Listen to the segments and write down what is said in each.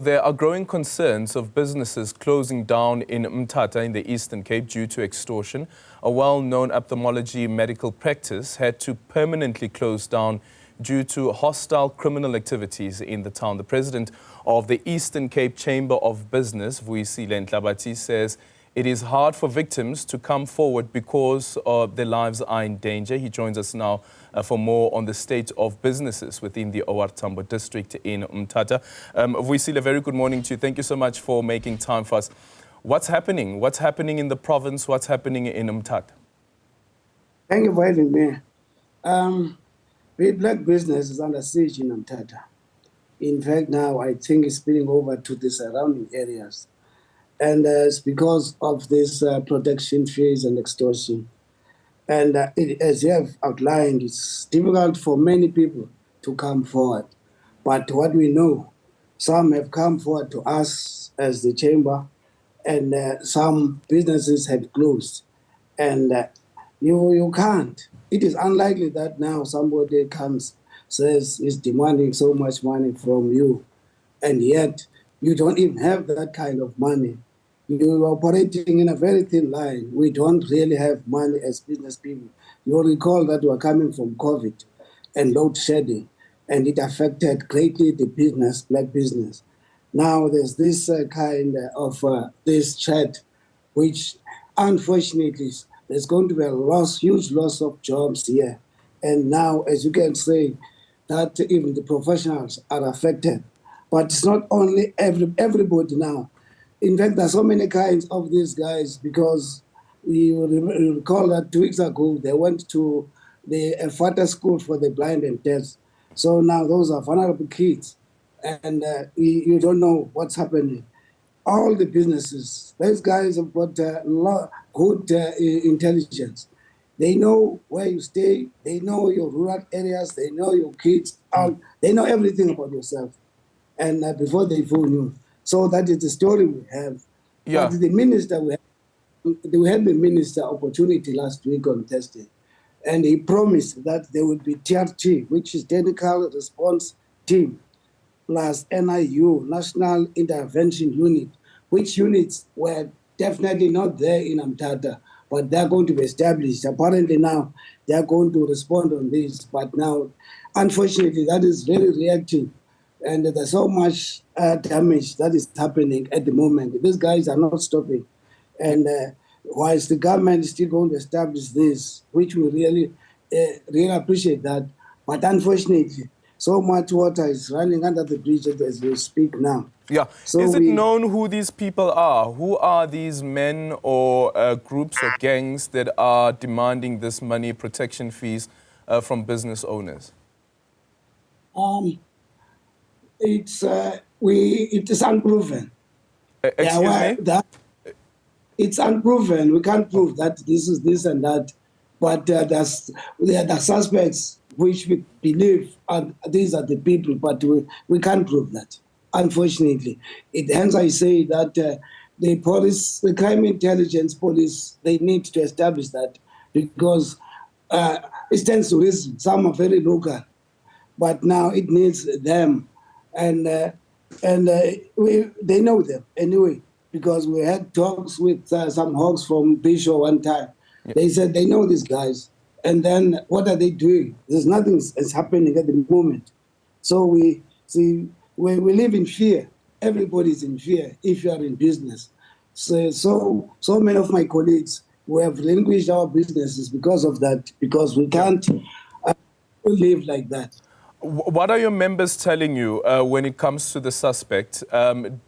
There are growing concerns of businesses closing down in Mthatha in the Eastern Cape due to extortion. A well-known ophthalmology medical practice had to permanently close down due to hostile criminal activities in the town. The president of the Eastern Cape Chamber of Business, Vuyisile Ntlabathi, says it is hard for victims to come forward because their lives are in danger. He joins us now for more on the state of businesses within the OR Tambo district in Mthatha. Vuyisile, a very good morning to you. Thank you so much for making time for us. What's happening? What's happening in the province? What's happening in Mthatha? Thank you for having me. The black business is under siege in Mthatha. In fact, now I think it's spilling over to the surrounding areas. And it's because of this protection fees and extortion. And as you have outlined, it's difficult for many people to come forward. But what we know, some have come forward to us as the chamber, and some businesses have closed. And you can't. It is unlikely that now somebody comes, says he's demanding so much money from you, and yet you don't even have that kind of money. You're operating in a very thin line. We don't really have money as business people. You'll recall that we are coming from COVID and load shedding, and it affected greatly the business, black business. Now there's this kind of this threat, which unfortunately there's going to be a huge loss of jobs here. And now, as you can say, that even the professionals are affected. But it's not only everybody now. In fact, there are so many kinds of these guys, because you recall that 2 weeks ago, they went to the Fata school for the blind and deaf. So now those are vulnerable kids, and you don't know what's happening. All the businesses, those guys have got good intelligence. They know where you stay, they know your rural areas, they know your kids, they know everything about yourself, and before they phone you. So that is the story we have. Yeah. But the minister, we had the minister opportunity last week on Thursday, and he promised that there would be TRT, which is Technical Response Team, plus NIU, National Intervention Unit, which units were definitely not there in Mthatha, but they're going to be established. Apparently now they're going to respond on this, but now, unfortunately, that is very reactive. And there's so much damage that is happening at the moment. These guys are not stopping. And whilst the government is still going to establish this, which we really appreciate that, but unfortunately, so much water is running under the bridge as we speak now. Yeah. So is it known who these people are? Who are these men or groups or gangs that are demanding this money, protection fees from business owners? It is unproven. Excuse me? It's unproven. We can't prove that this is this and that. But there are the suspects which we believe these are the people, but we can't prove that, unfortunately. Hence I say that the police, the crime intelligence police, they need to establish that, because it stands to reason. Some are very local, but now it needs them. And they know them anyway, because we had talks with some hogs from Bishop one time. Yeah. They said they know these guys, and then what are they doing? There's nothing is happening at the moment. So we live in fear. Everybody's in fear if you are in business. So many of my colleagues, we have relinquished our businesses because of that, because we can't live like that. What are your members telling you when it comes to the suspect?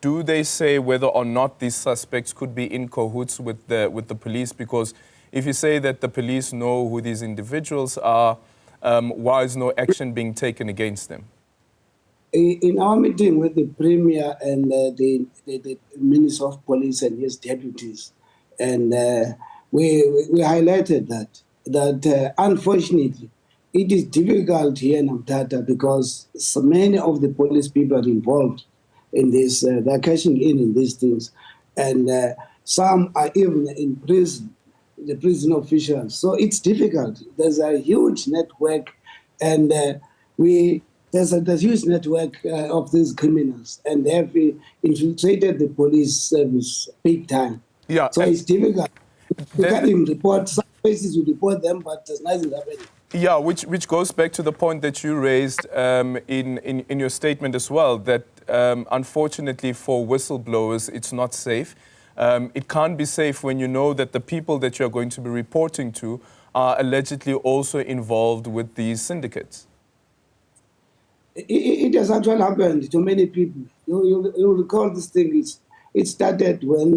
Do they say whether or not these suspects could be in cahoots with the police? Because if you say that the police know who these individuals are, why is no action being taken against them? In our meeting with the Premier and the Minister of Police and his deputies, and we highlighted that unfortunately, it is difficult here in Mthatha because so many of the police people are involved in this. They're cashing in these things. And some are even in prison, the prison officials. So it's difficult. There's a huge network. And we there's a huge network of these criminals, and they have infiltrated the police service big time. Yeah, So it's difficult. You then can't even report. Some places you report them, but there's nothing happening. yeah, which goes back to the point that you raised in your statement as well, that unfortunately for whistleblowers, it's not safe. It can't be safe when you know that the people that you're going to be reporting to are allegedly also involved with these syndicates. It has actually happened to many people. You recall this thing. It started when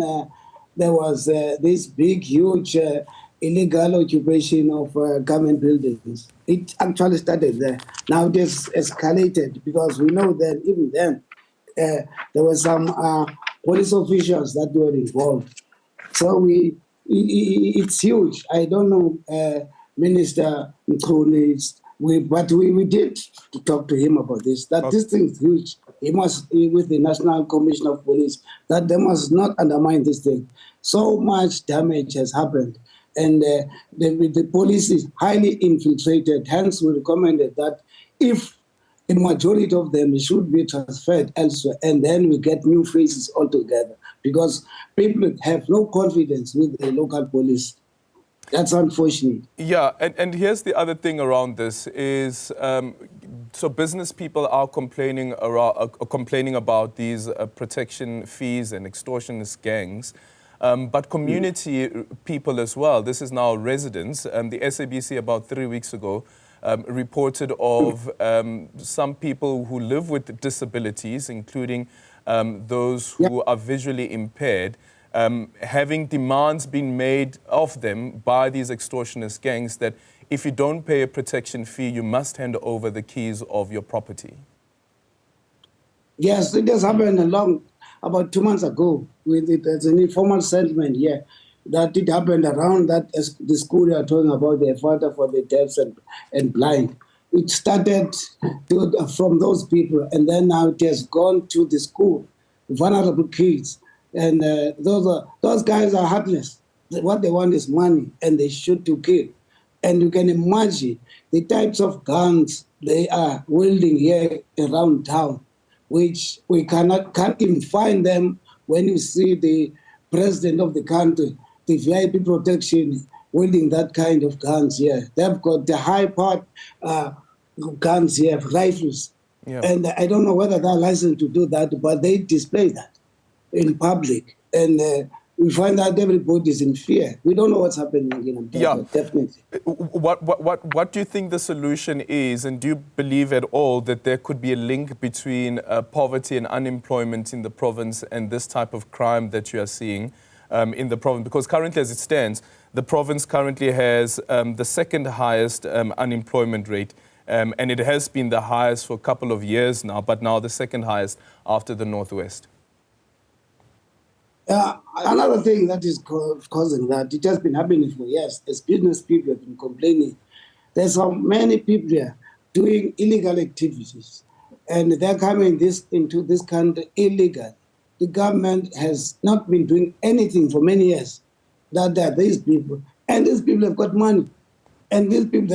there was this big, huge illegal occupation of government buildings. It actually started there. Now it has escalated because we know that even then there were some police officials that were involved. So it's huge. I don't know, Minister Mthatha, but we did talk to him about this, that this thing is huge. He must, with the National Commission of Police, that they must not undermine this thing. So much damage has happened. And the police is highly infiltrated. Hence, we recommended that if the majority of them should be transferred elsewhere, and then we get new faces altogether, because people have no confidence with the local police. That's unfortunate. Yeah, and here's the other thing around this is, so business people are complaining about these protection fees and extortionist gangs, but community people as well. This is now residents. The SABC about 3 weeks ago reported of some people who live with disabilities, including those who are visually impaired, having demands being made of them by these extortionist gangs that if you don't pay a protection fee, you must hand over the keys of your property. Yes, it has happened about 2 months ago. There's an informal settlement here that it happened around that the school you are talking about, the father for the deaf and blind. It started from those people, and then now it has gone to the school, vulnerable kids. And those guys are heartless. What they want is money, and they shoot to kill. And you can imagine the types of guns they are wielding here around town, which we can't even find them when you see the president of the country, the VIP protection, wielding that kind of guns here. They've got the high-powered guns here, rifles. Yeah. And I don't know whether they're licensed to do that, but they display that in public, and we find that everybody's in fear. We don't know what's happening in Ntlabathi, definitely. What do you think the solution is, and do you believe at all that there could be a link between poverty and unemployment in the province and this type of crime that you are seeing in the province? Because currently, as it stands, the province currently has the second highest unemployment rate, and it has been the highest for a couple of years now, but now the second highest after the Northwest. Another thing that is causing that, it has been happening for years, as business people have been complaining. There's so many people here doing illegal activities, and they're coming into this country illegal. The government has not been doing anything for many years. That there are these people, and these people have got money, and these people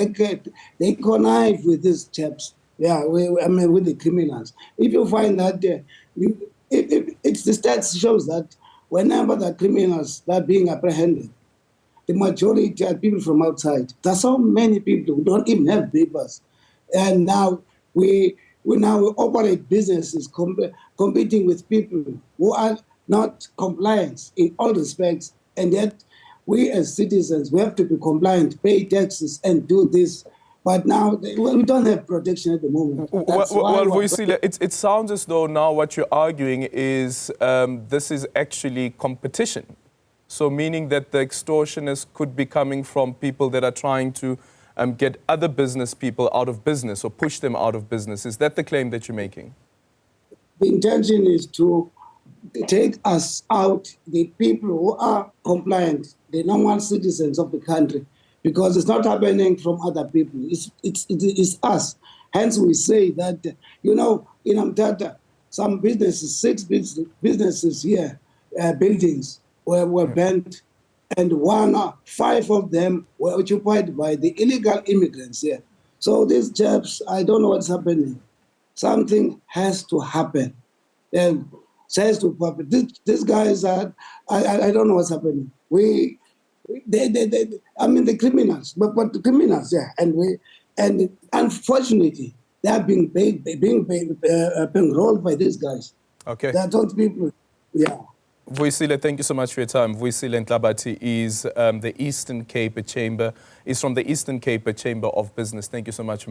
they connive with these chaps. Yeah, with the criminals. If you find that it's the stats shows that whenever the criminals are being apprehended, the majority are people from outside. There's so many people who don't even have papers. And now we operate businesses competing with people who are not compliant in all respects. And yet we as citizens, we have to be compliant, pay taxes and do this. But now we don't have protection at the moment. Vuyisile, it sounds as though now what you're arguing is this is actually competition. So meaning that the extortionists could be coming from people that are trying to get other business people out of business or push them out of business. Is that the claim that you're making? The intention is to take us out, the people who are compliant, the normal citizens of the country, because it's not happening from other people. It's us. Hence, we say that, in Mthatha, some businesses, 6 businesses here, buildings were burnt, and 5 of them were occupied by the illegal immigrants here. So these chaps, I don't know what's happening. Something has to happen. And it has to happen. These guys are, I don't know what's happening. I mean, the criminals, but the criminals, yeah. And unfortunately, they are being rolled by these guys. Okay. They are not people, yeah. Vuyisile, thank you so much for your time. Vuyisile Ntlabathi is from the Eastern Cape Chamber of Business. Thank you so much.